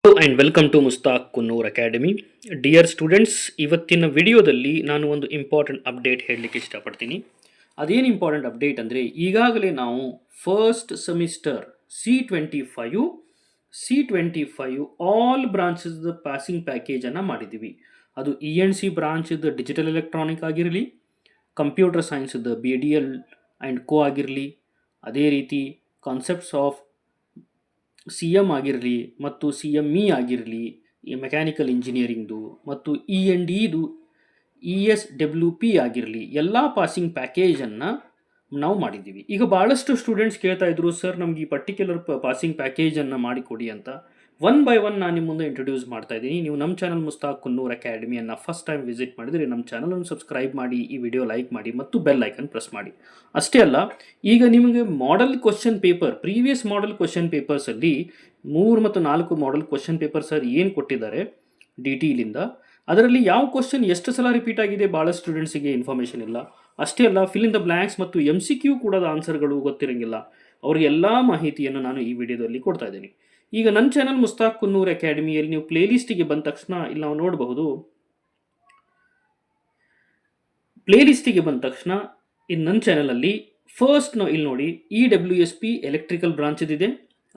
Hello and welcome to Mushtaq Kunnur academy. Dear students, ಇವತ್ತಿನ ವಿಡಿಯೋದಲ್ಲಿ ನಾನು ಒಂದು ಇಂಪಾರ್ಟೆಂಟ್ ಅಪ್ಡೇಟ್ ಹೇಳಲಿಕ್ಕೆ ಇಷ್ಟಪಡ್ತೀನಿ. ಅದೇನು ಇಂಪಾರ್ಟೆಂಟ್ ಅಪ್ಡೇಟ್ ಅಂದರೆ, ಈಗಾಗಲೇ ನಾವು first semester C twenty five all branches passing ಪ್ಯಾಕೇಜನ್ನು ಮಾಡಿದ್ದೀವಿ. ಅದು ENC ಬ್ರಾಂಚ್ದು ಡಿಜಿಟಲ್ ಎಲೆಕ್ಟ್ರಾನಿಕ್ ಆಗಿರಲಿ, ಕಂಪ್ಯೂಟರ್ ಸೈನ್ಸ್ದು BDL ಆ್ಯಂಡ್ ಕೋ ಆಗಿರಲಿ, ಅದೇ ರೀತಿ ಕಾನ್ಸೆಪ್ಟ್ಸ್ ಆಫ್ CM ಆಗಿರಲಿ ಮತ್ತು CME ಆಗಿರಲಿ, ಈ ಮೆಕ್ಯಾನಿಕಲ್ ಇಂಜಿನಿಯರಿಂಗ್ದು ಮತ್ತು ENDದು ESWP ಆಗಿರಲಿ, ಎಲ್ಲ ಪಾಸಿಂಗ್ ಪ್ಯಾಕೇಜನ್ನು ನಾವು ಮಾಡಿದ್ದೀವಿ. ಈಗ ಭಾಳಷ್ಟು ಸ್ಟೂಡೆಂಟ್ಸ್ ಕೇಳ್ತಾ ಇದ್ರು, ಸರ್ ನಮ್ಗೆ ಈ ಪರ್ಟಿಕ್ಯುಲರ್ ಪಾಸಿಂಗ್ ಪ್ಯಾಕೇಜನ್ನು ಮಾಡಿಕೊಡಿ ಅಂತ. ಒನ್ ಬೈ ಒನ್ ನಾನು ನಿಮ್ಮ ಮುಂದೆ ಇಂಟ್ರೊಡ್ಯೂಸ್ ಮಾಡ್ತಾ ಇದ್ದೀನಿ. ನೀವು ನಮ್ಮ ಚಾನಲ್ ಮುಸ್ತಾಕ್ ಕುನ್ನೂರ್ ಅಕಾಡೆಮಿಯನ್ನು ಫಸ್ಟ್ ಟೈಮ್ ವಿಸಿಟ್ ಮಾಡಿದರೆ ನಮ್ಮ ಚಾನಲನ್ನು ಸಬ್ಸ್ಕ್ರೈಬ್ ಮಾಡಿ, ಈ ವಿಡಿಯೋ ಲೈಕ್ ಮಾಡಿ ಮತ್ತು ಬೆಲ್ ಐಕನ್ ಪ್ರೆಸ್ ಮಾಡಿ. ಅಷ್ಟೇ ಅಲ್ಲ, ಈಗ ನಿಮಗೆ model question paper, previous model question ಪೇಪರ್ಸಲ್ಲಿ 3 ಮತ್ತು 4 ಮಾಡೆಲ್ ಕ್ವಶನ್ ಪೇಪರ್ ಸರ್ ಏನು ಕೊಟ್ಟಿದ್ದಾರೆ DTಲಿಂದ, ಅದರಲ್ಲಿ ಯಾವ ಕ್ವಶನ್ ಎಷ್ಟು ಸಲ ರಿಪೀಟ್ ಆಗಿದೆ ಭಾಳ ಸ್ಟೂಡೆಂಟ್ಸಿಗೆ ಇನ್ಫಾರ್ಮೇಷನ್ ಇಲ್ಲ. ಅಷ್ಟೇ ಅಲ್ಲ, ಫಿಲ್ ಇನ್ ದ ಬ್ಲ್ಯಾಂಕ್ಸ್ ಮತ್ತು MCQ ಕೂಡ ಆನ್ಸರ್ಗಳು ಗೊತ್ತಿರೋಂಗಿಲ್ಲ. ಅವ್ರಿಗೆ ಎಲ್ಲ ಮಾಹಿತಿಯನ್ನು ನಾನು ಈ ವಿಡಿಯೋದಲ್ಲಿ ಕೊಡ್ತಾ ಇದ್ದೀನಿ. ಈಗ ನನ್ನ ಚಾನಲ್ ಮುಸ್ತಾಕ್ ಕುನ್ನೂರ್ ಅಕಾಡೆಮಿಯಲ್ಲಿ ನೀವು ಪ್ಲೇಲಿಸ್ಟಿಗೆ ಬಂದ ತಕ್ಷಣ ಇಲ್ಲಿ ನಾವು ನೋಡಬಹುದು. ಪ್ಲೇಲಿಸ್ಟಿಗೆ ಬಂದ ತಕ್ಷಣ ಇನ್ನು ನನ್ನ ಚಾನಲಲ್ಲಿ ಫಸ್ಟ್ ನಾವು ಇಲ್ಲಿ ನೋಡಿ, EWSP ಎಲೆಕ್ಟ್ರಿಕಲ್ ಬ್ರಾಂಚದಿದೆ,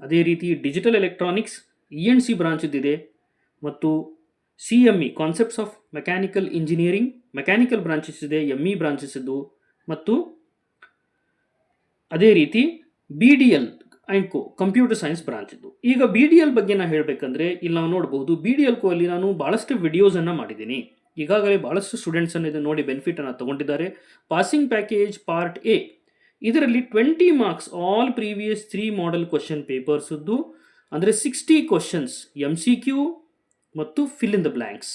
ಅದೇ ರೀತಿ ಡಿಜಿಟಲ್ ಎಲೆಕ್ಟ್ರಾನಿಕ್ಸ್ ENC ಬ್ರಾಂಚದಿದೆ, ಮತ್ತು CME concepts of mechanical engineering mechanical branches ಇದೆ, ME ಬ್ರಾಂಚಸ್ ಇದ್ದು, ಮತ್ತು ಅದೇ ರೀತಿ BDL and co computer science branch ಇದ್ದು. ಈಗ BDL ಬಗ್ಗೆ ನಾನು ಹೇಳಬೇಕಂದ್ರೆ ಇಲ್ಲಿ ನಾವು ನೋಡಬಹುದು, BDL ಕೋ ಅಲ್ಲಿ ನಾನು ಭಾಳಷ್ಟು ವಿಡಿಯೋಸನ್ನು ಮಾಡಿದ್ದೀನಿ. ಈಗಾಗಲೇ ಭಾಳಷ್ಟು ಸ್ಟೂಡೆಂಟ್ಸನ್ನು ಇದನ್ನು ನೋಡಿ ಬೆನಿಫಿಟನ್ನು ತಗೊಂಡಿದ್ದಾರೆ. ಪಾಸಿಂಗ್ ಪ್ಯಾಕೇಜ್ ಪಾರ್ಟ್ A, ಇದರಲ್ಲಿ 20 marks all previous 3 model question ಪೇಪರ್ಸದ್ದು, ಅಂದರೆ 60 ಕ್ವಶನ್ಸ್ MCQ ಮತ್ತು ಫಿಲ್ ಇನ್ ದ ಬ್ಲ್ಯಾಂಕ್ಸ್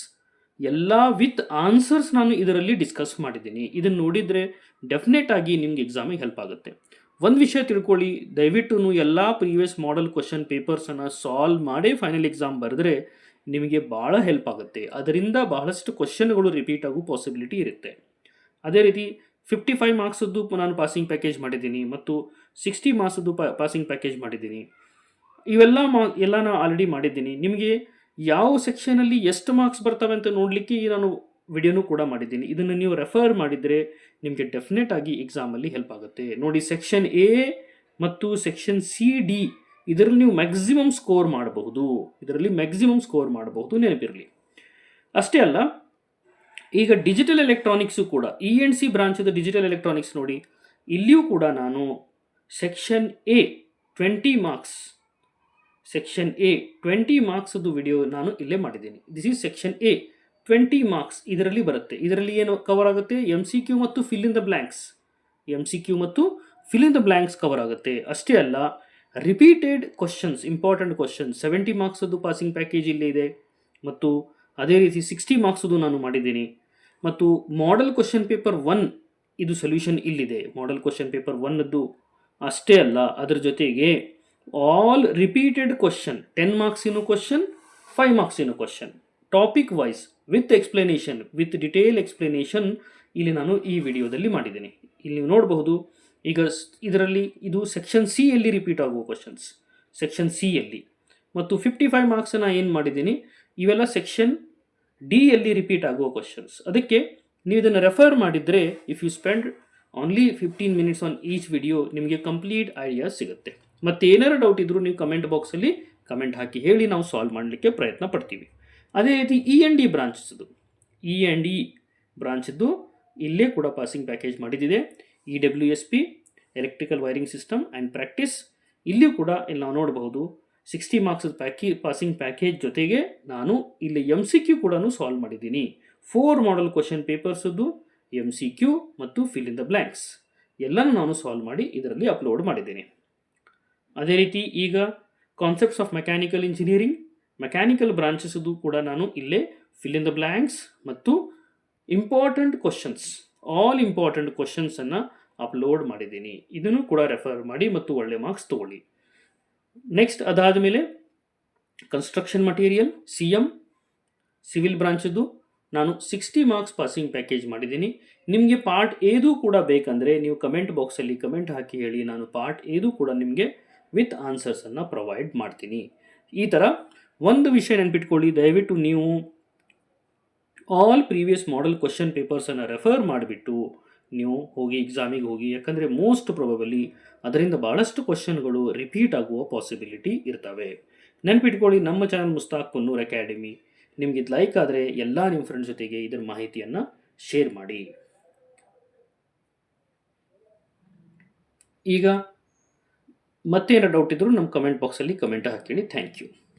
ಎಲ್ಲ ವಿತ್ ಆನ್ಸರ್ಸ್ ನಾನು ಇದರಲ್ಲಿ ಡಿಸ್ಕಸ್ ಮಾಡಿದ್ದೀನಿ. ಇದನ್ನು ನೋಡಿದರೆ ಡೆಫಿನೆಟ್ ಆಗಿ ನಿಮ್ಗೆ ಎಕ್ಸಾಮಿಗೆ ಹೆಲ್ಪ್ ಆಗುತ್ತೆ. ಒಂದು ವಿಷಯ ತಿಳ್ಕೊಳ್ಳಿ, ದಯವಿಟ್ಟು ಎಲ್ಲ ಪ್ರೀವಿಯಸ್ ಮಾಡೆಲ್ ಕ್ವಶನ್ ಪೇಪರ್ಸನ್ನು ಸಾಲ್ವ್ ಮಾಡಿ ಫೈನಲ್ ಎಕ್ಸಾಮ್ ಬರೆದ್ರೆ ನಿಮಗೆ ಭಾಳ ಹೆಲ್ಪ್ ಆಗುತ್ತೆ. ಅದರಿಂದ ಬಹಳಷ್ಟು ಕ್ವಶನ್ಗಳು ರಿಪೀಟ್ ಆಗೋ ಪಾಸಿಬಿಲಿಟಿ ಇರುತ್ತೆ. ಅದೇ ರೀತಿ 55 ಮಾರ್ಕ್ಸದ್ದು ನಾನು ಪಾಸಿಂಗ್ ಪ್ಯಾಕೇಜ್ ಮಾಡಿದ್ದೀನಿ ಮತ್ತು 60 ಮಾರ್ಕ್ಸದ್ದು ಪಾಸಿಂಗ್ ಪ್ಯಾಕೇಜ್ ಮಾಡಿದ್ದೀನಿ. ಇವೆಲ್ಲ ಎಲ್ಲ ನಾನು ಆಲ್ರೆಡಿ ಮಾಡಿದ್ದೀನಿ. ನಿಮಗೆ ಯಾವ ಸೆಕ್ಷನಲ್ಲಿ ಎಷ್ಟು ಮಾರ್ಕ್ಸ್ ಬರ್ತವೆ ಅಂತ ನೋಡಲಿಕ್ಕೆ ನಾನು ವಿಡಿಯೋನೂ ಕೂಡ ಮಾಡಿದ್ದೀನಿ. ಇದನ್ನು ನೀವು ರೆಫರ್ ಮಾಡಿದರೆ ನಿಮಗೆ ಡೆಫಿನೆಟ್ ಆಗಿ ಎಕ್ಸಾಮಲ್ಲಿ ಹೆಲ್ಪ್ ಆಗುತ್ತೆ. ನೋಡಿ, ಸೆಕ್ಷನ್ A ಮತ್ತು ಸೆಕ್ಷನ್ CD ಇದರಲ್ಲಿ ನೀವು ಮ್ಯಾಕ್ಸಿಮಮ್ ಸ್ಕೋರ್ ಮಾಡಬಹುದು, ನೆನಪಿರಲಿ. ಅಷ್ಟೇ ಅಲ್ಲ, ಈಗ ಡಿಜಿಟಲ್ ಎಲೆಕ್ಟ್ರಾನಿಕ್ಸು ಕೂಡ ENC ಬ್ರಾಂಚದ ಡಿಜಿಟಲ್ ಎಲೆಕ್ಟ್ರಾನಿಕ್ಸ್ ನೋಡಿ, ಇಲ್ಲಿಯೂ ಕೂಡ ನಾನು section A 20 marks section A 20 ಮಾರ್ಕ್ಸದ್ದು ವಿಡಿಯೋ ನಾನು ಇಲ್ಲೇ ಮಾಡಿದ್ದೀನಿ. This is section A 20 marks ಇದರಲ್ಲಿ ಬರುತ್ತೆ. ಇದರಲ್ಲಿ ಏನು ಕವರ್ ಆಗುತ್ತೆ? MCQ ಮತ್ತು fill in the blanks cover ಆಗುತ್ತೆ. ಅಷ್ಟೇ ಅಲ್ಲ, ರಿಪೀಟೆಡ್ ಕ್ವಶನ್ಸ್, ಇಂಪಾರ್ಟೆಂಟ್ ಕ್ವಶನ್ಸ್ 70 ಮಾರ್ಕ್ಸದ್ದು ಪಾಸಿಂಗ್ ಪ್ಯಾಕೇಜ್ ಇಲ್ಲೇ ಇದೆ, ಮತ್ತು ಅದೇ ರೀತಿ 60 ಮಾರ್ಕ್ಸದ್ದು ನಾನು ಮಾಡಿದ್ದೀನಿ. ಮತ್ತು ಮಾಡೆಲ್ ಕ್ವಶನ್ ಪೇಪರ್ 1 ಇದು ಸೊಲ್ಯೂಷನ್ ಇಲ್ಲಿದೆ, ಮಾಡೆಲ್ ಕ್ವಶನ್ ಪೇಪರ್ 1ದ್ದು. ಅಷ್ಟೇ ಅಲ್ಲ, ಅದರ ಜೊತೆಗೆ ಆಲ್ ರಿಪೀಟೆಡ್ ಕ್ವಶನ್ 10 ಮಾರ್ಕ್ಸಿನ ಕ್ವಶನ್, 5 ಮಾರ್ಕ್ಸಿನ question, topic wise with explanation, with detail explanation ಇಲ್ಲಿ ನಾನು ಈ ವಿಡಿಯೋದಲ್ಲಿ ಮಾಡಿದ್ದೀನಿ. ಇಲ್ಲಿ ನೀವು ನೋಡಬಹುದು. ಈಗ ಇದರಲ್ಲಿ ಇದು ಸೆಕ್ಷನ್ C ಯಲ್ಲಿ ರಿಪೀಟ್ ಆಗುವ ಕ್ವಶನ್ಸ್, ಸೆಕ್ಷನ್ C ಯಲ್ಲಿ, ಮತ್ತು 55 ಮಾರ್ಕ್ಸನ್ನು ಏನು ಮಾಡಿದ್ದೀನಿ, ಇವೆಲ್ಲ ಸೆಕ್ಷನ್ D ಯಲ್ಲಿ ರಿಪೀಟ್ ಆಗುವ ಕ್ವಶನ್ಸ್. ಅದಕ್ಕೆ ನೀವು ಇದನ್ನು ರೆಫರ್ ಮಾಡಿದರೆ, if you spend only 15 minutes on each video, ನಿಮಗೆ ಕಂಪ್ಲೀಟ್ ಐಡಿಯಾ ಸಿಗುತ್ತೆ. ಮತ್ತು ಏನಾರು ಡೌಟ್ ಇದ್ದರೂ ನೀವು ಕಮೆಂಟ್ ಬಾಕ್ಸಲ್ಲಿ ಕಮೆಂಟ್ ಹಾಕಿ ಹೇಳಿ, ನಾವು ಸಾಲ್ವ್ ಮಾಡಲಿಕ್ಕೆ ಪ್ರಯತ್ನ ಪಡ್ತೀವಿ. ಅದೇ ರೀತಿ END ಬ್ರಾಂಚದ್ದು ಇಲ್ಲೇ ಕೂಡ ಪಾಸಿಂಗ್ ಪ್ಯಾಕೇಜ್ ಮಾಡಿದ್ದಿದೆ. EWSP electrical wiring system and practice, ಇಲ್ಲಿಯೂ ಕೂಡ ಇಲ್ಲಿ ನಾವು ನೋಡಬಹುದು 60 ಮಾರ್ಕ್ಸ್ ಪಾಸಿಂಗ್ ಪ್ಯಾಕೇಜ್ ಜೊತೆಗೆ ನಾನು ಇಲ್ಲಿ MCQ ಕೂಡ ಸಾಲ್ವ್ ಮಾಡಿದ್ದೀನಿ. 4 ಮಾಡೆಲ್ ಕ್ವಶನ್ ಪೇಪರ್ಸದ್ದು MCQ ಮತ್ತು ಫಿಲ್ ಇನ್ ದ ಬ್ಲ್ಯಾಂಕ್ಸ್ ಎಲ್ಲನೂ ನಾನು ಸಾಲ್ವ್ ಮಾಡಿ ಇದರಲ್ಲಿ ಅಪ್ಲೋಡ್ ಮಾಡಿದ್ದೀನಿ. ಅದೇ ರೀತಿ ಈಗ concepts of mechanical engineering mechanical ಬ್ರಾಂಚಸ್ದು ಕೂಡ ನಾನು ಇಲ್ಲೇ ಫಿಲ್ ಇನ್ ದ ಬ್ಲ್ಯಾಂಕ್ಸ್ ಮತ್ತು ಆಲ್ ಇಂಪಾರ್ಟೆಂಟ್ ಕ್ವಶನ್ಸನ್ನು ಅಪ್ಲೋಡ್ ಮಾಡಿದ್ದೀನಿ. ಇದನ್ನು ಕೂಡ ರೆಫರ್ ಮಾಡಿ ಮತ್ತು ಒಳ್ಳೆ ಮಾರ್ಕ್ಸ್ ತೊಗೊಳ್ಳಿ. ನೆಕ್ಸ್ಟ್ ಅದಾದ ಮೇಲೆ ಕನ್ಸ್ಟ್ರಕ್ಷನ್ ಮಟೀರಿಯಲ್ CM ಸಿವಿಲ್ ಬ್ರಾಂಚದ್ದು ನಾನು 60 ಮಾರ್ಕ್ಸ್ ಪಾಸಿಂಗ್ ಪ್ಯಾಕೇಜ್ ಮಾಡಿದ್ದೀನಿ. ನಿಮಗೆ ಪಾರ್ಟ್ Aದು ಕೂಡ ಬೇಕಂದರೆ ನೀವು ಕಮೆಂಟ್ ಬಾಕ್ಸಲ್ಲಿ ಕಮೆಂಟ್ ಹಾಕಿ ಹೇಳಿ, ನಾನು ಪಾರ್ಟ್ Aದು ಕೂಡ ನಿಮಗೆ ವಿತ್ ಆನ್ಸರ್ಸನ್ನು ಪ್ರೊವೈಡ್ ಮಾಡ್ತೀನಿ. ಈ ಥರ ಒಂದು ವಿಷಯ ನೆನ್ಪಿಟ್ಕೊಳ್ಳಿ, ದಯವಿಟ್ಟು ನೀವು ಆಲ್ ಪ್ರೀವಿಯಸ್ ಮಾಡೆಲ್ ಕ್ವಶನ್ ಪೇಪರ್ಸನ್ನು ರೆಫರ್ ಮಾಡಿಬಿಟ್ಟು ನೀವು ಹೋಗಿ ಎಕ್ಸಾಮಿಗೆ ಹೋಗಿ. ಯಾಕಂದರೆ ಮೋಸ್ಟ್ ಪ್ರೊಬಬಲಿ ಅದರಿಂದ ಭಾಳಷ್ಟು ಕ್ವಶನ್ಗಳು ರಿಪೀಟ್ ಆಗುವ ಪಾಸಿಬಿಲಿಟಿ ಇರ್ತವೆ. ನೆನ್ಪಿಟ್ಕೊಳ್ಳಿ, ನಮ್ಮ ಚಾನಲ್ ಮುಸ್ತಾಕ್ ಕುನ್ನೂರ್ ಅಕಾಡೆಮಿ. ನಿಮ್ಗೆ ಇದು ಲೈಕ್ ಆದರೆ ಎಲ್ಲ ನಿಮ್ಮ ಫ್ರೆಂಡ್ಸ್ ಜೊತೆಗೆ ಇದರ ಮಾಹಿತಿಯನ್ನು ಶೇರ್ ಮಾಡಿ. ಈಗ ಮತ್ತೇನೋ ಡೌಟ್ ಇದ್ದರೂ ನಮ್ಮ ಕಮೆಂಟ್ ಬಾಕ್ಸಲ್ಲಿ ಕಮೆಂಟ್ ಹಾಕಿ. Thank you.